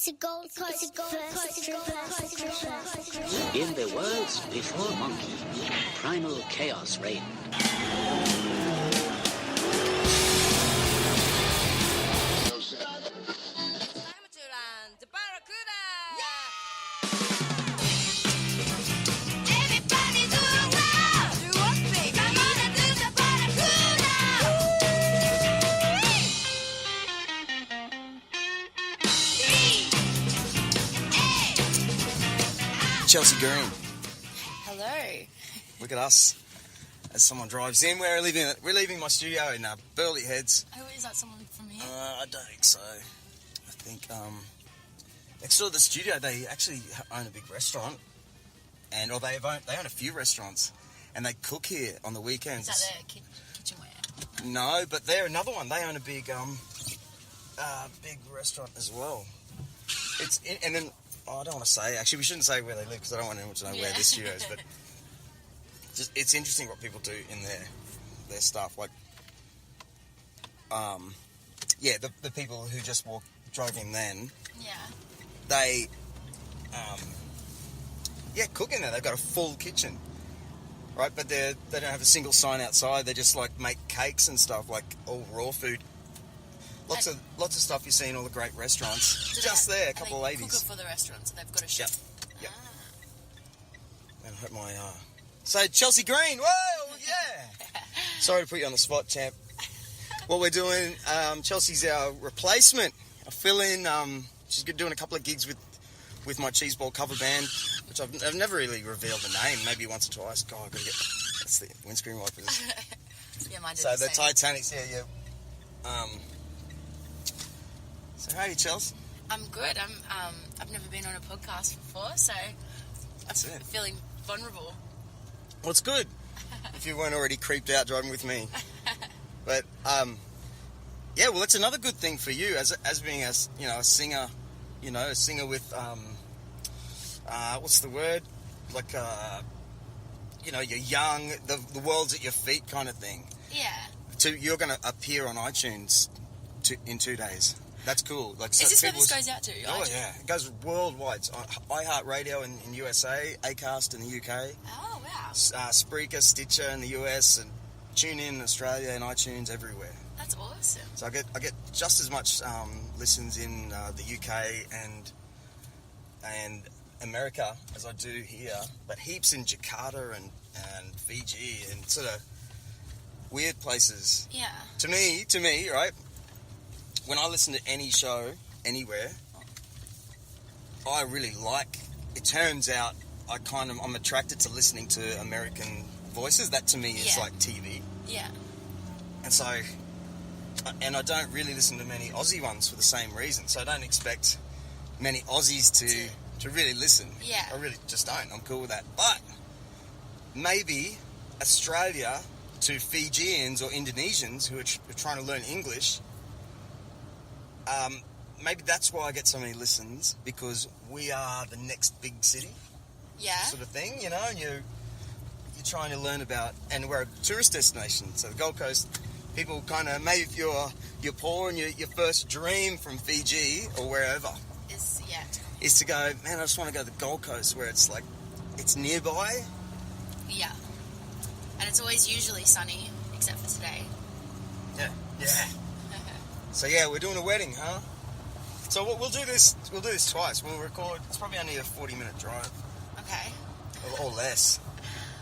In the worlds before Monkey, primal chaos reigned. Chelsea Green. Hello. Look at us as someone drives in. We're leaving my studio in Burleigh Heads. Oh, is that someone from here? I don't think so. I think next door to the studio they actually own a big restaurant, and they own a few restaurants, and they cook here on the weekends. Is that their kitchenware? No, but they're another one. They own a big big restaurant as well. And then. Oh, I don't want to say. Actually, we shouldn't say where they live because I don't want anyone to know where this studio is. But it's interesting what people do in their stuff. Like, the people who just drove in then. Yeah. They, cook in there. They've got a full kitchen, right? But they don't have a single sign outside. They just like make cakes and stuff, like all raw food. Lots of stuff you see in all the great restaurants. Just there, a couple of ladies. Cook it for the restaurant, so they've got a chef. Yep. And I hope my So Chelsea Green, whoa, yeah. Sorry to put you on the spot, champ. What we're doing, Chelsea's our replacement. I fill in. She's doing a couple of gigs with my Cheeseball cover band, which I've never really revealed the name. Maybe once or twice. God, I've got to get. That's the windscreen wipers. Yeah, mine did so the the same. Titanic's here, yeah. So how are you, Chels? I'm good. I've never been on a podcast before, so that's it. Feeling vulnerable. Well, it's good if you weren't already creeped out driving with me. But well, that's another good thing for you as being a singer, a singer with what's the word? Like you're young, the world's at your feet kind of thing. Yeah. You're going to appear on iTunes in 2 days. That's cool. Like, is this where this goes out to? Oh, yeah. It goes worldwide. It's on iHeartRadio in USA, Acast in the UK. Oh, wow. Spreaker, Stitcher in the US, and TuneIn in Australia, and iTunes everywhere. That's awesome. So I get just as much listens in the UK and America as I do here, but heaps in Jakarta and Fiji and sort of weird places. Yeah. To me, right? When I listen to any show, anywhere, I really like, it turns out I'm attracted to listening to American voices. That to me is like TV. Yeah. And so, and I don't really listen to many Aussie ones for the same reason. So I don't expect many Aussies to really listen. Yeah. I really just don't. I'm cool with that. But maybe Australia to Fijians or Indonesians who are trying to learn English, maybe that's why I get so many listens, because we are the next big city, sort of thing, and you're trying to learn about, and we're a tourist destination, so the Gold Coast, people kind of, maybe if you're poor and your first dream from Fiji or wherever is to go, man, I just want to go to the Gold Coast where it's like, it's nearby. Yeah. And it's always usually sunny, except for today. Yeah. So yeah, we're doing a wedding, huh? So we'll do this twice. We'll record. It's probably only a 40-minute drive. Okay. Or less.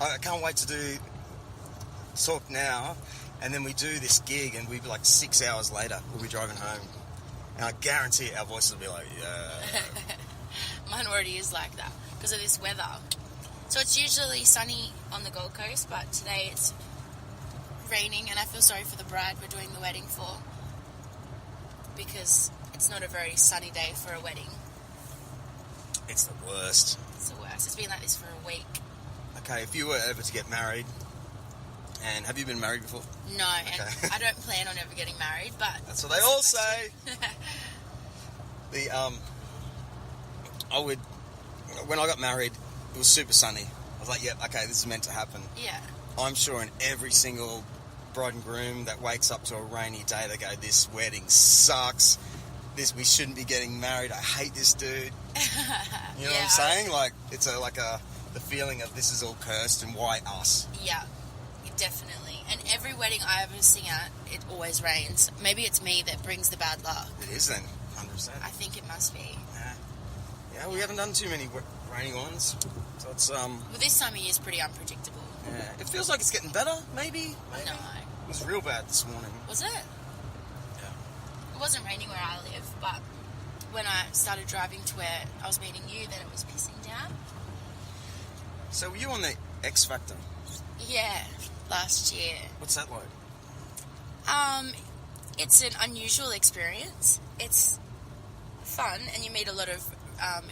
I can't wait to talk now, and then we do this gig, and we'll be like 6 hours later. We'll be driving home, and I guarantee our voices will be like, yeah. Mine already is like that because of this weather. So it's usually sunny on the Gold Coast, but today it's raining, and I feel sorry for the bride we're doing the wedding for, because it's not a very sunny day for a wedding. It's the worst. It's the worst. It's been like this for a week. Okay, if you were ever to get married, and have you been married before? No, okay. And I don't plan on ever getting married, but... That's what they all say. When I got married, it was super sunny. I was like, yep, okay, this is meant to happen. Yeah. I'm sure in every single bride and groom that wakes up to a rainy day, they go, this wedding sucks. we shouldn't be getting married. I hate this dude. You know what I'm saying? Like, it's the feeling of this is all cursed and why us? Yeah, definitely. And every wedding I ever sing at, it always rains. Maybe it's me that brings the bad luck. It is then, 100%. I think it must be. Yeah, we haven't done too many rainy ones. So it's, Well, this time of year is pretty unpredictable. Yeah, it feels like it's getting better, maybe? No. It was real bad this morning. Was it? Yeah. It wasn't raining where I live, but when I started driving to where I was meeting you, then it was pissing down. So were you on the X Factor? Yeah, last year. What's that like? It's an unusual experience. It's fun, and you meet a lot of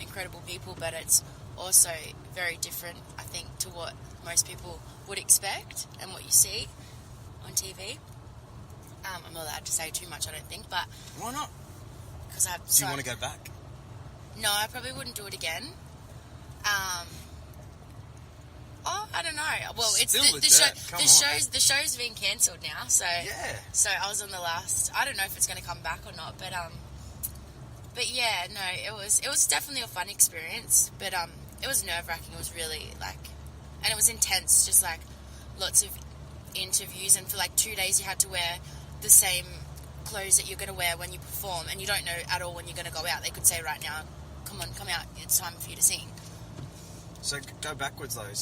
incredible people, but it's also very different, I think, to what most people would expect and what you see on TV. I'm not allowed to say too much, I don't think, but... Why not? Because Do you want to go back? No, I probably wouldn't do it again. I don't know. Well, it's the show's been cancelled now, so yeah. So I was on the last. I don't know if it's going to come back or not, but yeah, no, it was definitely a fun experience, but it was nerve-wracking. It was really and it was intense. Just like lots of interviews, and for 2 days you had to wear the same clothes that you're going to wear when you perform, and you don't know at all when you're going to go out. They could say right now, come out, it's time for you to sing. So go backwards though.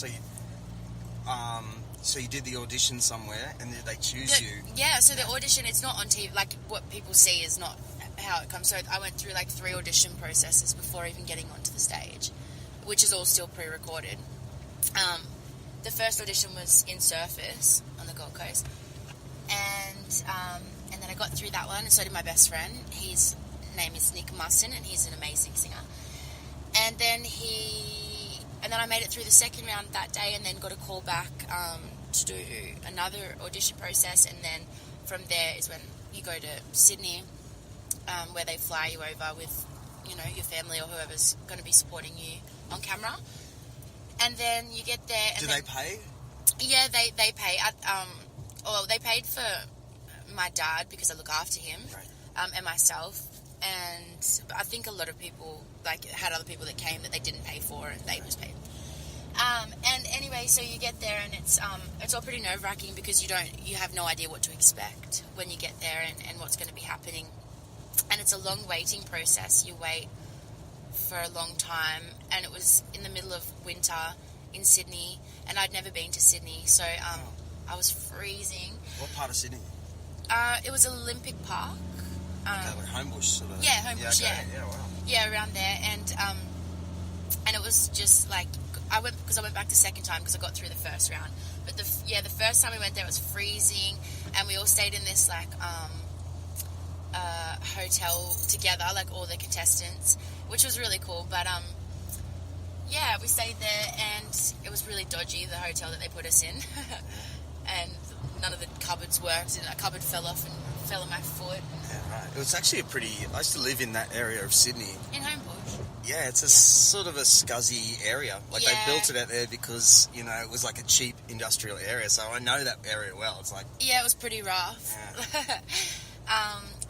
So you did the audition somewhere, and they choose you. Yeah. So the audition, it's not on TV. Like what people see is not how it comes. So I went through 3 audition processes before even getting onto the stage, which is all still pre-recorded. The first audition was in Surface on the Gold Coast, and then I got through that one, and so did my best friend. His name is Nick Musson, and he's an amazing singer. And then I made it through the second round that day, and then got a call back to do another audition process, and then from there is when you go to Sydney, where they fly you over with, your family or whoever's going to be supporting you on camera. And then you get there. And do they pay? Yeah, they pay. They paid for my dad because I look after him, right. And myself. And I think a lot of people had other people that came that they didn't pay for, and they just paid. And anyway, so you get there, and it's all pretty nerve-wracking because you have no idea what to expect when you get there and what's going to be happening. And it's a long waiting process. You wait for a long time, and it was in the middle of winter in Sydney, and I'd never been to Sydney, so I was freezing. What part of Sydney? It was Olympic Park. Like Homebush sort of. Yeah, Homebush, yeah. Yeah, wow. Yeah, around there, and it was just I went back the second time because I got through the first round. But the first time we went there it was freezing, and we all stayed in this hotel together, all the contestants, which was really cool. But yeah, we stayed there, and it was really dodgy, the hotel that they put us in, and none of the cupboards worked, and a cupboard fell off and fell on my foot. Yeah, right. It was actually I used to live in that area of Sydney. In Homebush? Yeah, it's sort of a scuzzy area. They built it out there because, it was a cheap industrial area, so I know that area well. It's Yeah, it was pretty rough. Yeah.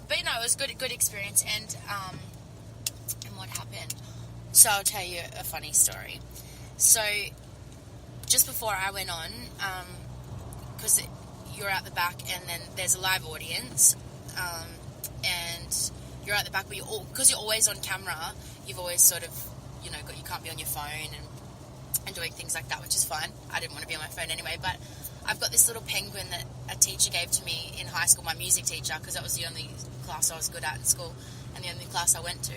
But, it was good experience, and what happened? So I'll tell you a funny story. So, just before I went on, because you're out the back, and then there's a live audience, and you're at the back, but because you're always on camera, you've always sort of, you can't be on your phone and doing things like that, which is fine. I didn't want to be on my phone anyway, but I've got this little penguin that a teacher gave to me in high school, my music teacher, because that was the only class I was good at in school, and the only class I went to,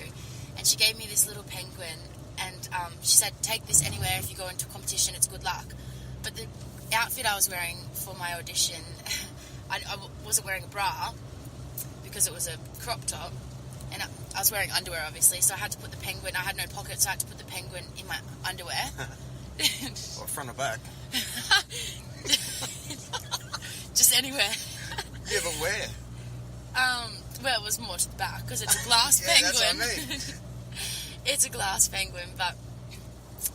and she gave me this little penguin, and she said, take this anywhere if you go into a competition, it's good luck. But the outfit I was wearing for my audition, I wasn't wearing a bra because it was a crop top, and I was wearing underwear obviously, so I had to put the penguin, I had no pocket, so I had to put the penguin in my underwear. Or front or back? Just anywhere. Yeah, but where? Well, it was more to the back because it's a glass yeah, penguin. That's what I mean. It's a glass penguin,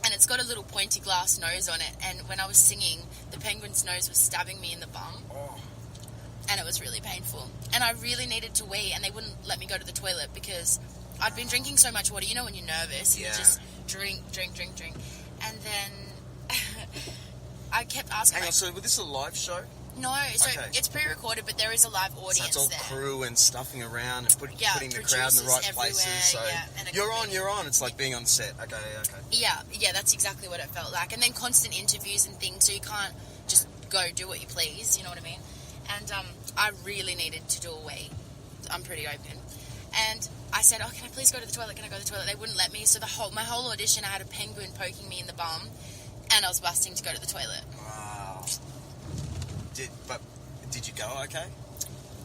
and it's got a little pointy glass nose on it, and when I was singing, the penguin's nose was stabbing me in the bum. Oh. and it was really painful. And I really needed to wee, and they wouldn't let me go to the toilet because I'd been drinking so much water. You know when you're nervous, you just drink. And then I kept asking... Hang on, so was this a live show? No, so it's pre-recorded, but there is a live audience there. So it's all crew and stuffing around and putting the crowd in the right places. So you're on. It's like being on set. Okay. Yeah, that's exactly what it felt like. And then constant interviews and things, so you can't just go do what you please, you know what I mean? And I really needed to do a wee. I'm pretty open. And I said, oh, can I please go to the toilet? Can I go to the toilet? They wouldn't let me. So my whole audition, I had a penguin poking me in the bum, and I was busting to go to the toilet. Wow. Did you go okay?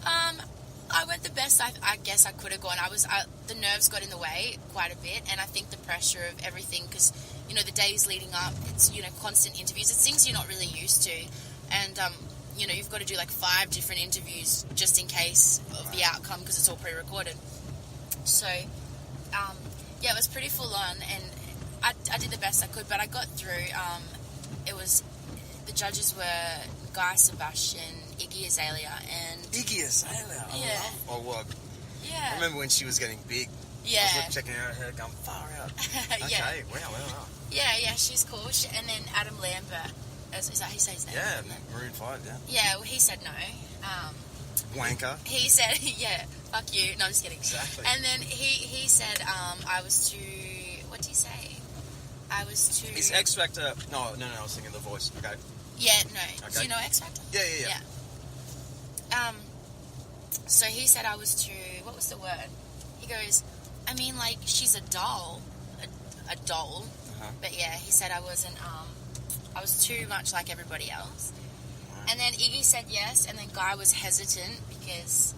I went the best I guess I could have gone. The nerves got in the way quite a bit, and I think the pressure of everything, because, you know, the days leading up, it's, you know, constant interviews. It's things you're not really used to. And, you know, you've got to do like 5 different interviews just in case of the outcome, because it's all pre-recorded. So, it was pretty full on, and I did the best I could, but I got through. The judges were Guy Sebastian, Iggy Azalea, and... Iggy Azalea? Yeah. Oh, what? Yeah. I remember when she was getting big. Yeah. I was checking out her going far out. Okay, wow. Yeah, she's cool. And then Adam Lambert, is that how you say his name? Yeah, Maroon 5, yeah. Yeah, well, he said no. Wanker. He said, yeah, fuck you. No, I'm just kidding. Exactly. And then he said I was too... What did he say? I was too... Is X Factor... No, I was thinking The Voice. Okay. Yeah, no. Okay. Do you know X Factor? Yeah. So he said I was too... What was the word? He goes, I mean, like, she's a doll. A doll. Uh-huh. But yeah, he said I wasn't... I was too much like everybody else. And then Iggy said yes, and then Guy was hesitant because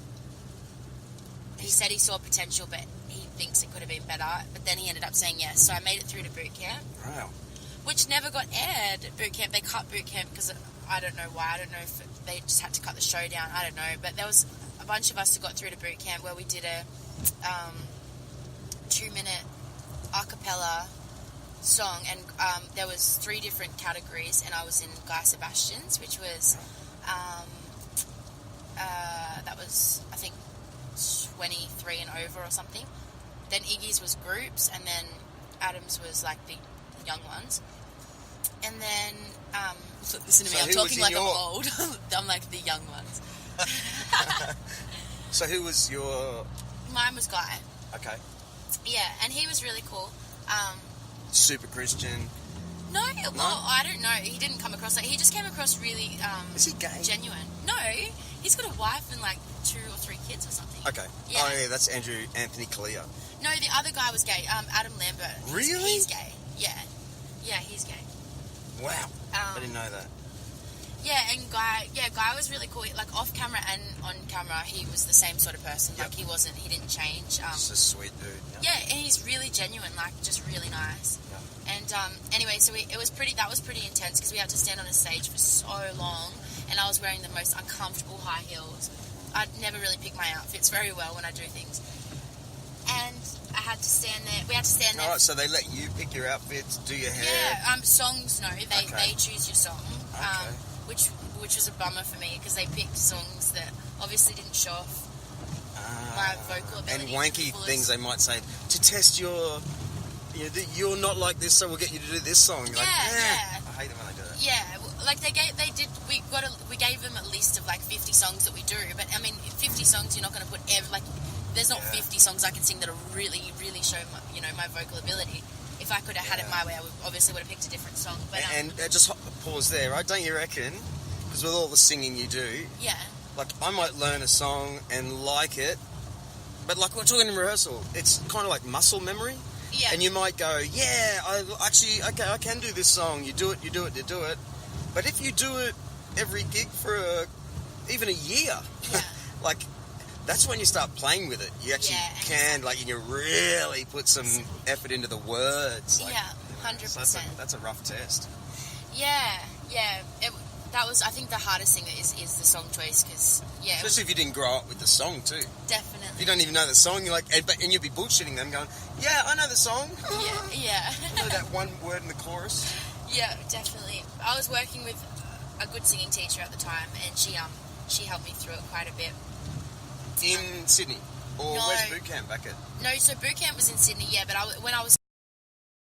he said he saw potential, but he thinks it could have been better. But then he ended up saying yes, so I made it through to boot camp. Wow. Which never got aired at boot camp. They cut boot camp because I don't know why. I don't know if they just had to cut the show down. I don't know. But there was a bunch of us that got through to boot camp where we did a 2-minute a cappella song, and there was 3 different categories, and I was in Guy Sebastian's, which was that was, I think, 23 and over or something. Then Iggy's was groups, and then Adam's was like the young ones. And then listen to me, I'm talking like I'm old. I'm like the young ones. So who was your... Mine was Guy. Okay. Yeah, and he was really cool. Super Christian. No, I don't know. He didn't come across like... He just came across really... Is he gay? Genuine. No, he's got a wife and like 2 or 3 kids or something. Okay. Yeah. Oh, yeah, that's Anthony Kalia. No, the other guy was gay. Adam Lambert. Really? He's gay. Yeah. Yeah, he's gay. Wow. I didn't know that. Yeah, and Guy was really cool. Like, off camera and on camera, he was the same sort of person. Yep. Like, he didn't change. Just a sweet dude. Yeah, and he's really genuine, like, just really nice. Yeah. And, anyway, so that was pretty intense because we had to stand on a stage for so long, and I was wearing the most uncomfortable high heels. I'd never really pick my outfits very well when I do things. And I had to stand there. We had to stand there. All right, so they let you pick your outfits, do your hair? Yeah, songs, no. They choose your song. Okay. Which was a bummer for me because they picked songs that obviously didn't show off my vocal ability. And wanky things they might say to test your... you're not like this, so we'll get you to do this song. You're yeah. I hate them when they do that. Yeah, like we gave them a list of like 50 songs that we do, but I mean 50 songs you're not going to put there's not 50 songs I can sing that are really, really show my vocal ability. If I could have had it my way, I would have picked a different song. But and just pause there, right? Don't you reckon? Because with all the singing you do, like I might learn a song and like it, but like we're talking in rehearsal, it's kind of like muscle memory. Yeah. And you might go, I can do this song. You do it. But if you do it every gig for even a year, like that's when you start playing with it. You actually can, like, you really put some effort into the words. Like, 100%. So that's a rough test. Yeah. That was, I think, the hardest thing is the song choice, because, especially if you didn't grow up with the song, too. Definitely. If you don't even know the song, you're like, and you'd be bullshitting them going, yeah, I know the song. Yeah. I know that one word in the chorus. Yeah, definitely. I was working with a good singing teacher at the time, and she she helped me through it quite a bit. In Sydney? Or no, where's boot camp back at? No, so boot camp was in Sydney, yeah, but when I was